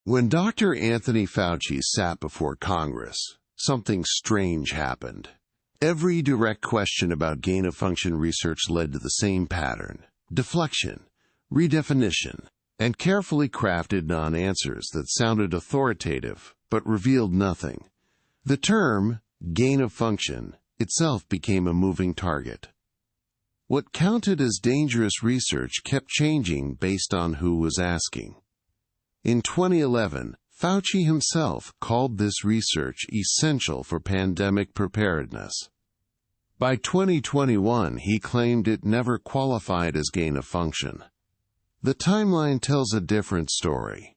When Dr. Anthony Fauci sat before Congress, something strange happened. Every direct question about gain-of-function research led to the same pattern: deflection, redefinition, and carefully crafted non-answers that sounded authoritative but revealed nothing. The term gain-of-function itself became a moving target. What counted as dangerous research kept changing based on who was asking. In 2011, Fauci himself called this research essential for pandemic preparedness. By 2021, he claimed it never qualified as gain-of-function. The timeline tells a different story.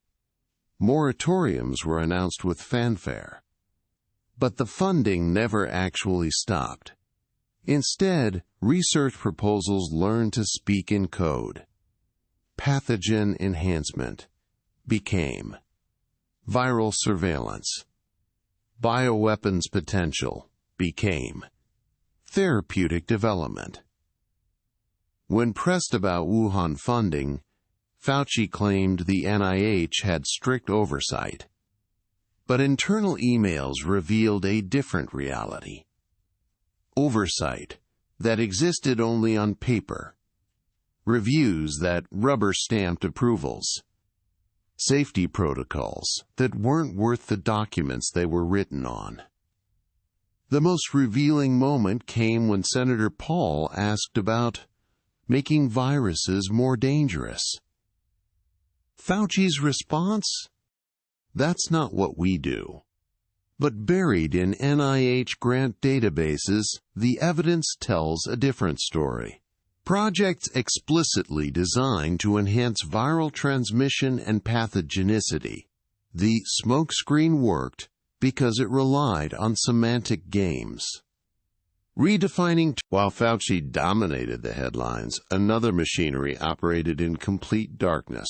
Moratoriums were announced with fanfare. But the funding never actually stopped. Instead, research proposals learned to speak in code. Pathogen enhancement became viral surveillance. Bioweapons potential became therapeutic development. When pressed about Wuhan funding, Fauci claimed the NIH had strict oversight. But internal emails revealed a different reality. Oversight that existed only on paper. Reviews that rubber-stamped approvals. Safety protocols that weren't worth the documents they were written on. The most revealing moment came when Senator Paul asked about making viruses more dangerous. Fauci's response? That's not what we do. But buried in NIH grant databases, the evidence tells a different story. Projects explicitly designed to enhance viral transmission and pathogenicity. The smokescreen worked because it relied on semantic games. While Fauci dominated the headlines, another machinery operated in complete darkness.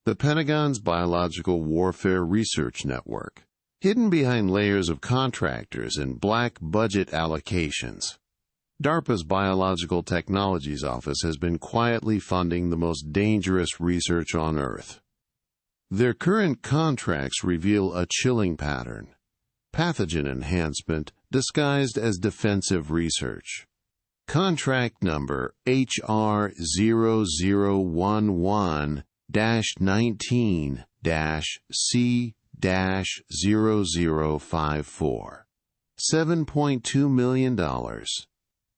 The Pentagon's Biological Warfare Research Network, hidden behind layers of contractors and black budget allocations. DARPA's Biological Technologies Office has been quietly funding the most dangerous research on Earth. Their current contracts reveal a chilling pattern: pathogen enhancement disguised as defensive research. Contract number HR 0011-19-C-0054. $7.2 million.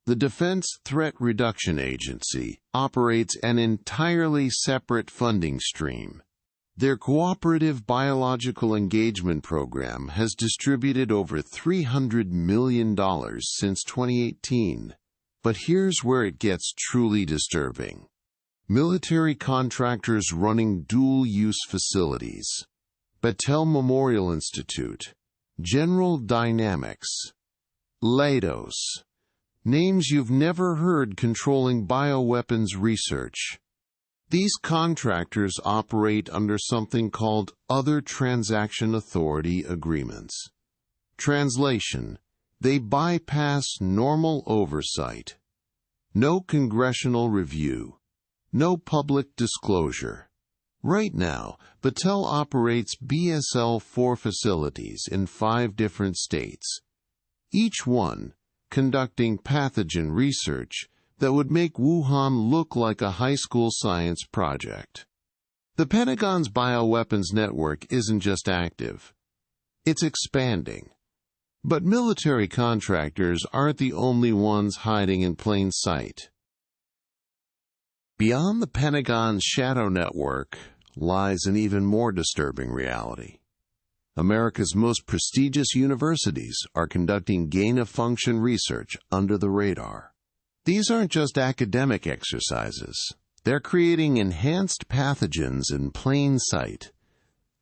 The Defense Threat Reduction Agency operates an entirely separate funding stream. Their Cooperative Biological Engagement Program has distributed over $300 million since 2018. But here's where it gets truly disturbing. Military contractors running dual-use facilities. Battelle Memorial Institute, General Dynamics, Leidos. Names you've never heard controlling bioweapons research. These contractors operate under something called Other Transaction Authority Agreements. Translation: they bypass normal oversight. No congressional review. No public disclosure. Right now, Battelle operates BSL-4 facilities in 5 different states, each one conducting pathogen research that would make Wuhan look like a high school science project. The Pentagon's bioweapons network isn't just active, it's expanding. But military contractors aren't the only ones hiding in plain sight. Beyond the Pentagon's shadow network lies an even more disturbing reality. America's most prestigious universities are conducting gain-of-function research under the radar. These aren't just academic exercises. They're creating enhanced pathogens in plain sight.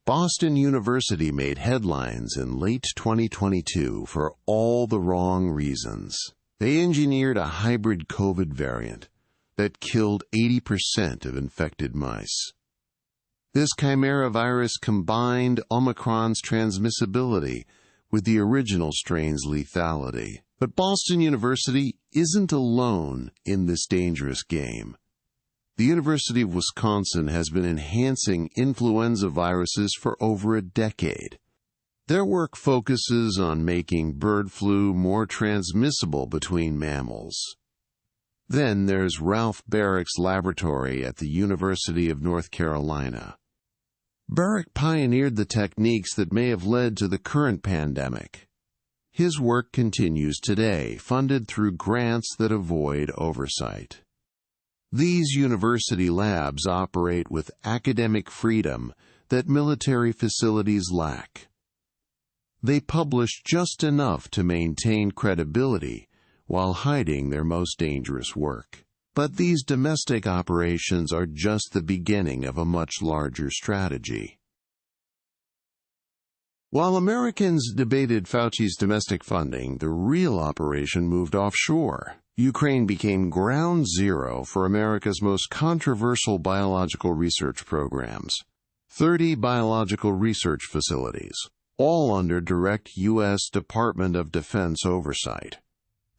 Boston University made headlines in late 2022 for all the wrong reasons. They engineered a hybrid COVID variant that killed 80% of infected mice. This chimera virus combined Omicron's transmissibility with the original strain's lethality. But Boston University isn't alone in this dangerous game. The University of Wisconsin has been enhancing influenza viruses for over a decade. Their work focuses on making bird flu more transmissible between mammals. Then there's Ralph Barrick's laboratory at the University of North Carolina. Barrick pioneered the techniques that may have led to the current pandemic. His work continues today, funded through grants that avoid oversight. These university labs operate with academic freedom that military facilities lack. They publish just enough to maintain credibility while hiding their most dangerous work. But these domestic operations are just the beginning of a much larger strategy. While Americans debated Fauci's domestic funding, the real operation moved offshore. Ukraine became ground zero for America's most controversial biological research programs. 30 biological research facilities, all under direct U.S. Department of Defense oversight.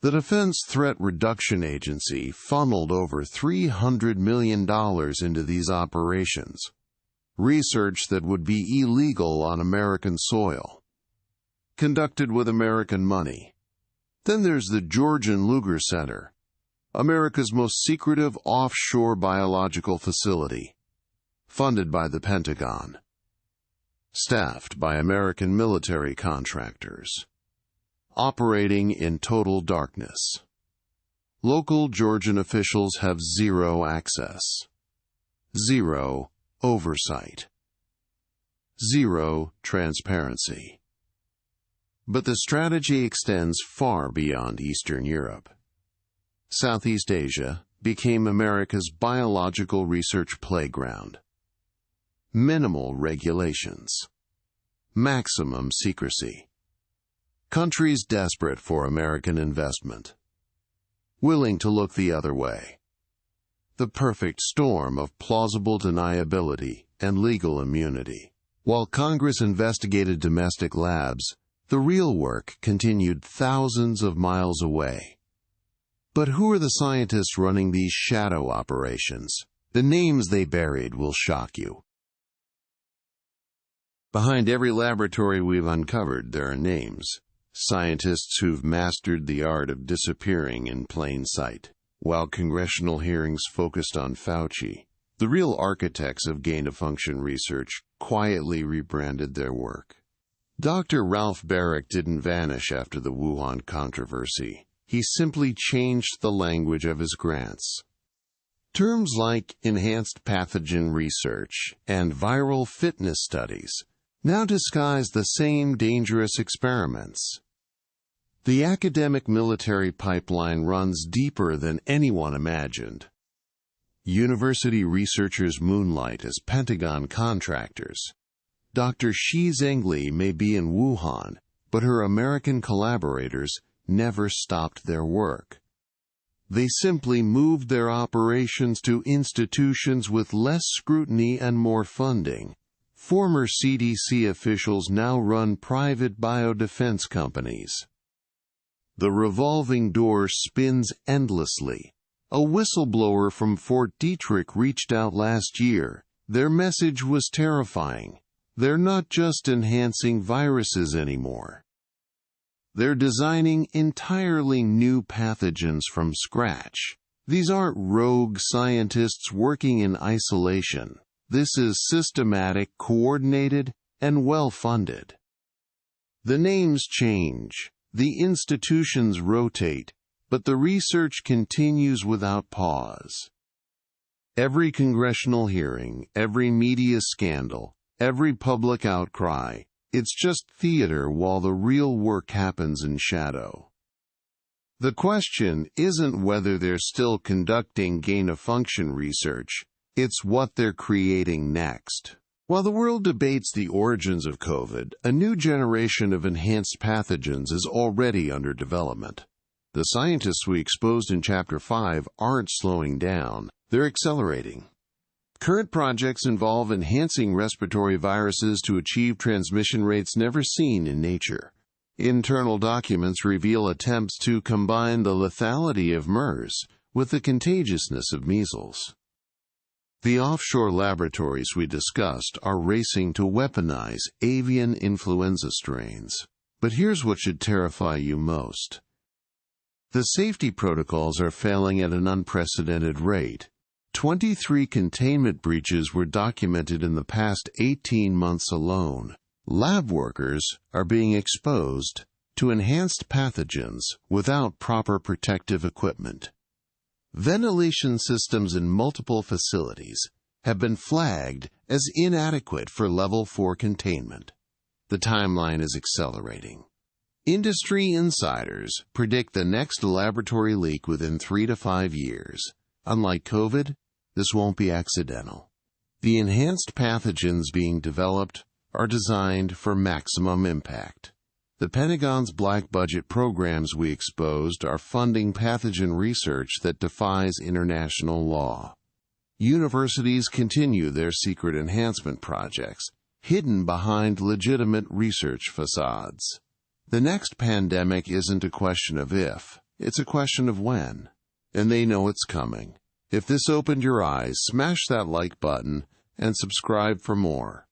The Defense Threat Reduction Agency funneled over $300 million into these operations, research that would be illegal on American soil, conducted with American money. Then there's the Georgian Lugar Center, America's most secretive offshore biological facility, funded by the Pentagon, staffed by American military contractors, operating in total darkness. Local Georgian officials have zero access, zero oversight, zero transparency. But the strategy extends far beyond Eastern Europe. Southeast Asia became America's biological research playground. Minimal regulations, maximum secrecy. Countries desperate for American investment, willing to look the other way. The perfect storm of plausible deniability and legal immunity. While Congress investigated domestic labs, the real work continued thousands of miles away. But who are the scientists running these shadow operations? The names they buried will shock you. Behind every laboratory we've uncovered, there are names. Scientists who've mastered the art of disappearing in plain sight. While congressional hearings focused on Fauci, the real architects of gain-of-function research quietly rebranded their work. Dr. Ralph Barrick didn't vanish after the Wuhan controversy. He simply changed the language of his grants. Terms like enhanced pathogen research and viral fitness studies now disguise the same dangerous experiments. The academic-military pipeline runs deeper than anyone imagined. University researchers moonlight as Pentagon contractors. Dr. Shi Zhengli may be in Wuhan, but her American collaborators never stopped their work. They simply moved their operations to institutions with less scrutiny and more funding. Former CDC officials now run private biodefense companies. The revolving door spins endlessly. A whistleblower from Fort Detrick reached out last year. Their message was terrifying. They're not just enhancing viruses anymore. They're designing entirely new pathogens from scratch. These aren't rogue scientists working in isolation. This is systematic, coordinated, and well-funded. The names change. The institutions rotate, but the research continues without pause. Every congressional hearing, every media scandal, every public outcry, it's just theater while the real work happens in shadow. The question isn't whether they're still conducting gain-of-function research, it's what they're creating next. While the world debates the origins of COVID, a new generation of enhanced pathogens is already under development. The scientists we exposed in Chapter 5 aren't slowing down, they're accelerating. Current projects involve enhancing respiratory viruses to achieve transmission rates never seen in nature. Internal documents reveal attempts to combine the lethality of MERS with the contagiousness of measles. The offshore laboratories we discussed are racing to weaponize avian influenza strains. But here's what should terrify you most. The safety protocols are failing at an unprecedented rate. 23 containment breaches were documented in the past 18 months alone. Lab workers are being exposed to enhanced pathogens without proper protective equipment. Ventilation systems in multiple facilities have been flagged as inadequate for Level 4 containment. The timeline is accelerating. Industry insiders predict the next laboratory leak within 3 to 5 years. Unlike COVID, this won't be accidental. The enhanced pathogens being developed are designed for maximum impact. The Pentagon's black budget programs we exposed are funding pathogen research that defies international law. Universities continue their secret enhancement projects, hidden behind legitimate research facades. The next pandemic isn't a question of if, it's a question of when. And they know it's coming. If this opened your eyes, smash that like button and subscribe for more.